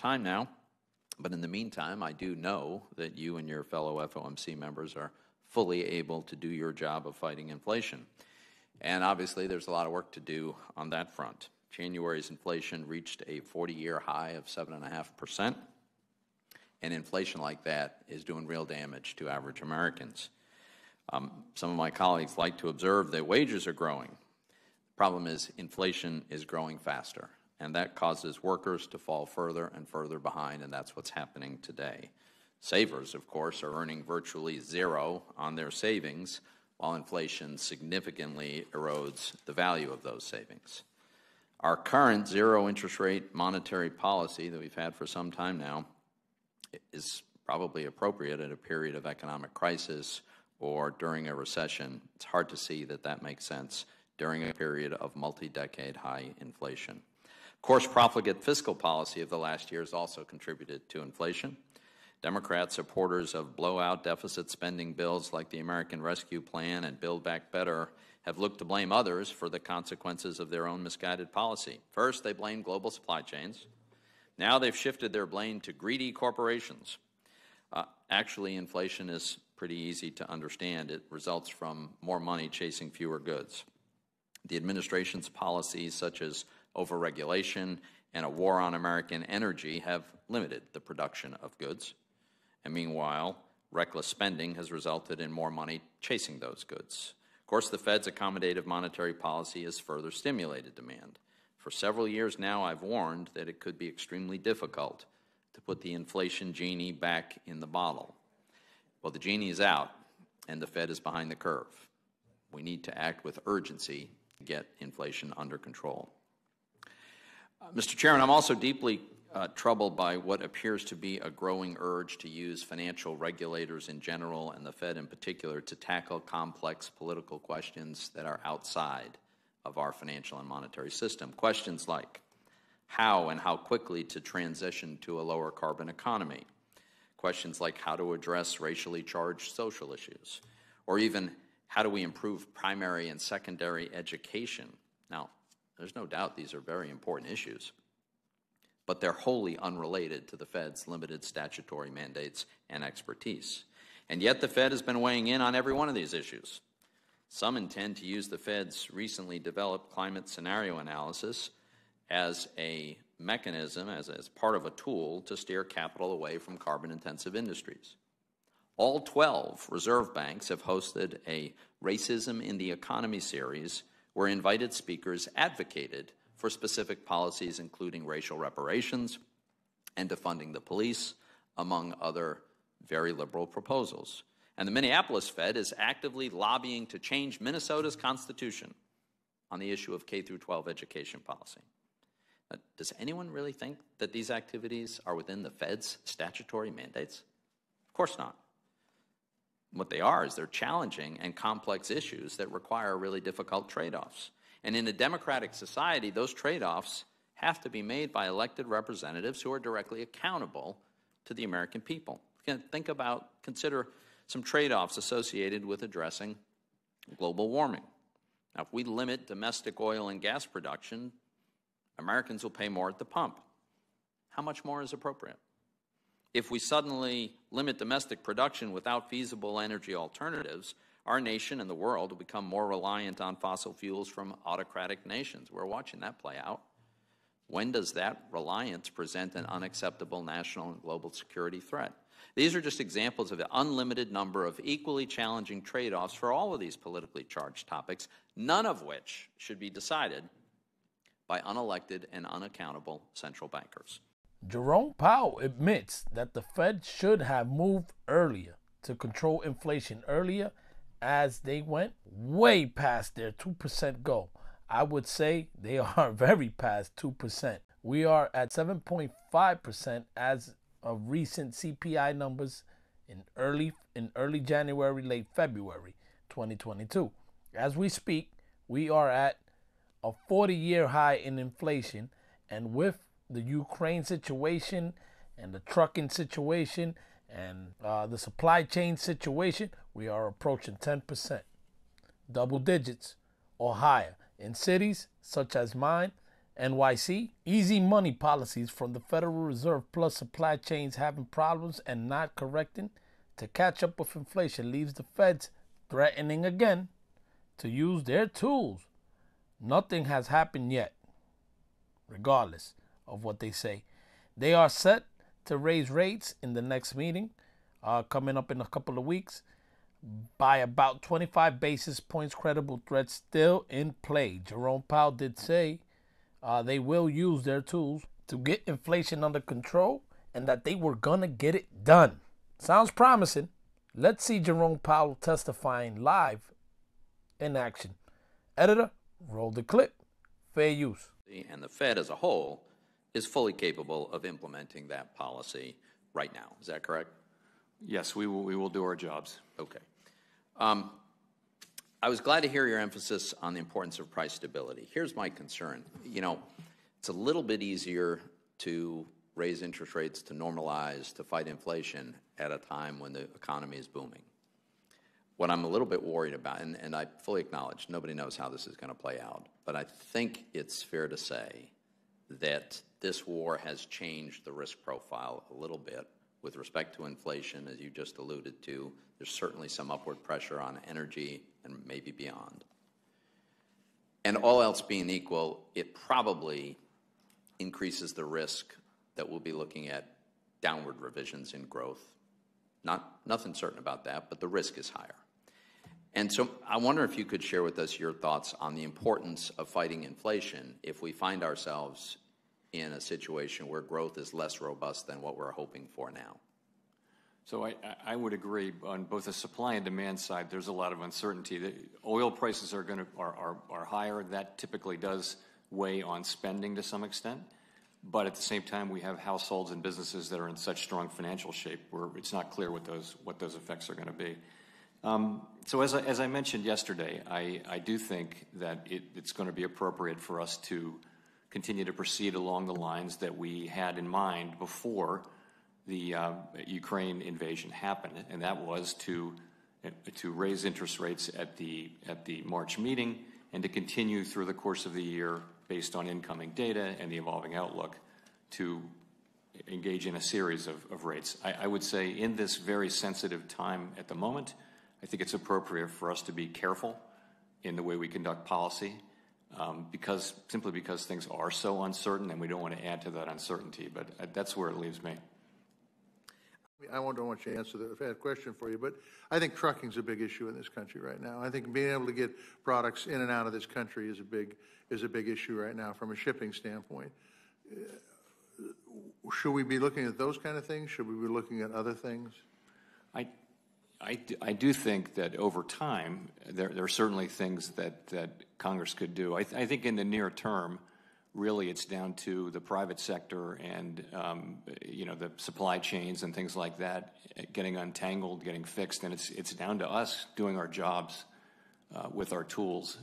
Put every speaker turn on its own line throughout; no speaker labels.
time now. But in the meantime, I do know that you and your fellow FOMC members are fully able to do your job of fighting inflation. And obviously, there's a lot of work to do on that front. January's inflation reached a 40-year high of 7.5%. And inflation like that is doing real damage to average Americans. Some of my colleagues like to observe that wages are growing. The problem is inflation is growing faster, and that causes workers to fall further and further behind, and that's what's happening today. Savers, of course, are earning virtually zero on their savings, while inflation significantly erodes the value of those savings. Our current zero interest rate monetary policy that we've had for some time now is probably appropriate at a period of economic crisis or during a recession. It's hard to see that that makes sense during a period of multi-decade high inflation. Of course, profligate fiscal policy of the last year has also contributed to inflation. Democrat supporters of blowout deficit spending bills like the American Rescue Plan and Build Back Better have looked to blame others for the consequences of their own misguided policy. First, they blamed global supply chains. Now they've shifted their blame to greedy corporations. Actually, inflation is pretty easy to understand. It results from more money chasing fewer goods. The administration's policies, such as overregulation and a war on American energy, have limited the production of goods. And meanwhile, reckless spending has resulted in more money chasing those goods. Of course, the Fed's accommodative monetary policy has further stimulated demand. For several years now, I've warned that it could be extremely difficult to put the inflation genie back in the bottle. Well, the genie is out, and the Fed is behind the curve. We need to act with urgency to get inflation under control. Mr. Chairman, I'm also deeply troubled by what appears to be a growing urge to use financial regulators in general and the Fed in particular to tackle complex political questions that are outside of our financial and monetary system. Questions like how and how quickly to transition to a lower carbon economy. Questions like how to address racially charged social issues, or even how do we improve primary and secondary education. Now, there's no doubt these are very important issues, but they're wholly unrelated to the Fed's limited statutory mandates and expertise. And yet the Fed has been weighing in on every one of these issues. Some intend to use the Fed's recently developed climate scenario analysis as a mechanism, as part of a tool to steer capital away from carbon-intensive industries. All 12 reserve banks have hosted a Racism in the Economy series where invited speakers advocated for specific policies including racial reparations and defunding the police, among other very liberal proposals. And the Minneapolis Fed is actively lobbying to change Minnesota's constitution on the issue of K-12 education policy. Does anyone really think that these activities are within the Fed's statutory mandates? Of course not. What they are is they're challenging and complex issues that require really difficult trade-offs. And in a democratic society, those trade-offs have to be made by elected representatives who are directly accountable to the American people. Consider some trade-offs associated with addressing global warming. Now, if we limit domestic oil and gas production, Americans will pay more at the pump. How much more is appropriate? If we suddenly limit domestic production without feasible energy alternatives, our nation and the world will become more reliant on fossil fuels from autocratic nations. We're watching that play out. When does that reliance present an unacceptable national and global security threat? These are just examples of the unlimited number of equally challenging trade-offs for all of these politically charged topics, none of which should be decided by unelected and unaccountable central bankers.
Jerome Powell admits that the Fed should have moved earlier to control inflation earlier, as they went way past their 2% goal. I would say they are very past 2%. We are at 7.5% as of recent CPI numbers in early January, late February 2022. As we speak, we are at a 40-year high in inflation, and with the Ukraine situation and the trucking situation and the supply chain situation, we are approaching 10%, double digits or higher. In cities such as mine, NYC, easy money policies from the Federal Reserve plus supply chains having problems and not correcting to catch up with inflation leaves the Feds threatening again to use their tools. Nothing has happened yet, regardless of what they say. They are set to raise rates in the next meeting, coming up in a couple of weeks, by about 25 basis points. Credible threats still in play. Jerome Powell did say they will use their tools to get inflation under control and that they were going to get it done. Sounds promising. Let's see Jerome Powell testifying live in action. Editor, roll the clip. Fair use.
And the Fed as a whole is fully capable of implementing that policy right now. Is that correct?
Yes, we will do our jobs.
Okay. I was glad to hear your emphasis on the importance of price stability. Here's my concern. You know, it's a little bit easier to raise interest rates, to normalize, to fight inflation at a time when the economy is booming. What I'm a little bit worried about, and I fully acknowledge nobody knows how this is going to play out, but I think it's fair to say that this war has changed the risk profile a little bit with respect to inflation, as you just alluded to. There's certainly some upward pressure on energy and maybe beyond. And all else being equal, it probably increases the risk that we'll be looking at downward revisions in growth. Nothing certain about that, but the risk is higher. And so I wonder if you could share with us your thoughts on the importance of fighting inflation if we find ourselves in a situation where growth is less robust than what we're hoping for now.
So I would agree on both the supply and demand side. There's a lot of uncertainty. The oil prices are higher. That typically does weigh on spending to some extent. But at the same time, we have households and businesses that are in such strong financial shape where it's not clear what those effects are going to be. So as I mentioned yesterday, I do think that it's going to be appropriate for us to continue to proceed along the lines that we had in mind before the Ukraine invasion happened, and that was to raise interest rates at the March meeting and to continue through the course of the year based on incoming data and the evolving outlook to engage in a series of rates. I would say in this very sensitive time at the moment, I think it's appropriate for us to be careful in the way we conduct policy simply because things are so uncertain and we don't want to add to that uncertainty, but that's where it leaves me.
I don't want you to answer the question for you, but I think trucking's a big issue in this country right now. I think being able to get products in and out of this country is a big issue right now from a shipping standpoint. Should we be looking at those kind of things? Should we be looking at other things?
I do think that over time there are certainly things that Congress could do. I think in the near term, really it's down to the private sector and the supply chains and things like that getting untangled, getting fixed, and it's down to us doing our jobs with our tools.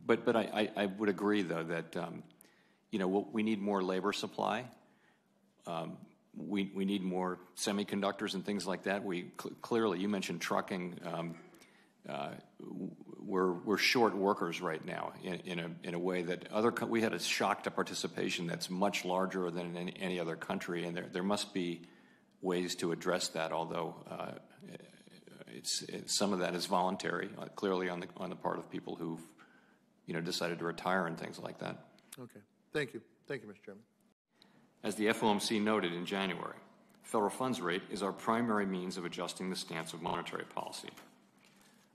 But I would agree though that we need more labor supply. We need more semiconductors and things like that. Clearly, you mentioned trucking. We're short workers right now in a way that we had a shock to participation that's much larger than in any other country, and there must be ways to address that. Although some of that is voluntary, clearly on the part of people who've decided to retire and things like that.
Okay, thank you, Mr. Chairman.
As the FOMC noted in January, federal funds rate is our primary means of adjusting the stance of monetary policy.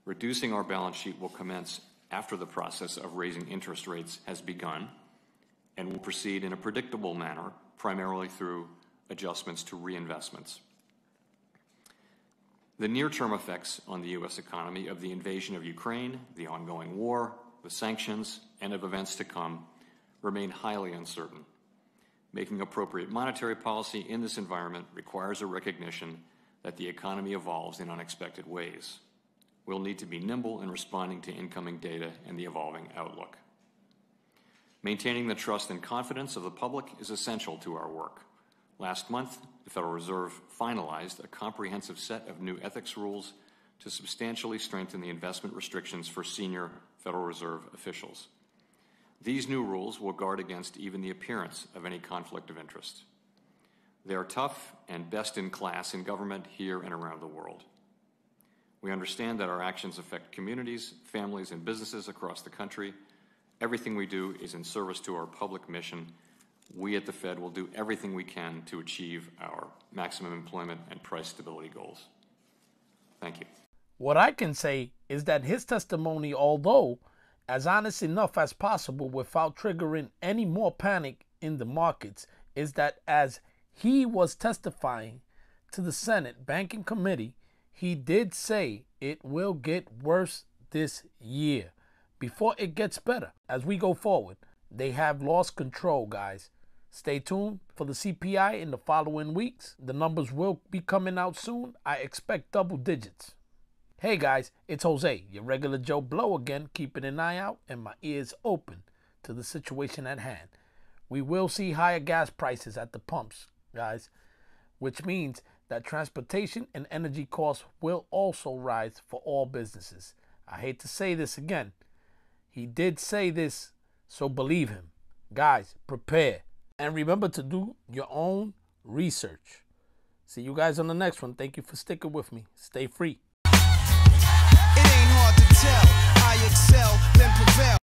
Reducing our balance sheet will commence after the process of raising interest rates has begun and will proceed in a predictable manner, primarily through adjustments to reinvestments. The near-term effects on the U.S. economy of the invasion of Ukraine, the ongoing war, the sanctions, and of events to come remain highly uncertain. Making appropriate monetary policy in this environment requires a recognition that the economy evolves in unexpected ways. We'll need to be nimble in responding to incoming data and the evolving outlook. Maintaining the trust and confidence of the public is essential to our work. Last month, the Federal Reserve finalized a comprehensive set of new ethics rules to substantially strengthen the investment restrictions for senior Federal Reserve officials. These new rules will guard against even the appearance of any conflict of interest. They are tough and best in class in government here and around the world. We understand that our actions affect communities, families, and businesses across the country. Everything we do is in service to our public mission. We at the Fed will do everything we can to achieve our maximum employment and price stability goals. Thank you.
What I can say is that his testimony, although as honest enough as possible without triggering any more panic in the markets, is that as he was testifying to the Senate Banking Committee, he did say it will get worse this year before it gets better as we go forward. They have lost control, guys. Stay tuned for the CPI in the following weeks. The numbers will be coming out soon. I expect double digits. Hey guys, it's Jose, your regular Joe Blow again, keeping an eye out and my ears open to the situation at hand. We will see higher gas prices at the pumps, guys, which means that transportation and energy costs will also rise for all businesses. I hate to say this again. He did say this, so believe him. Guys, prepare. And remember to do your own research. See you guys on the next one. Thank you for sticking with me. Stay free.
It ain't hard to tell. I excel, then prevail.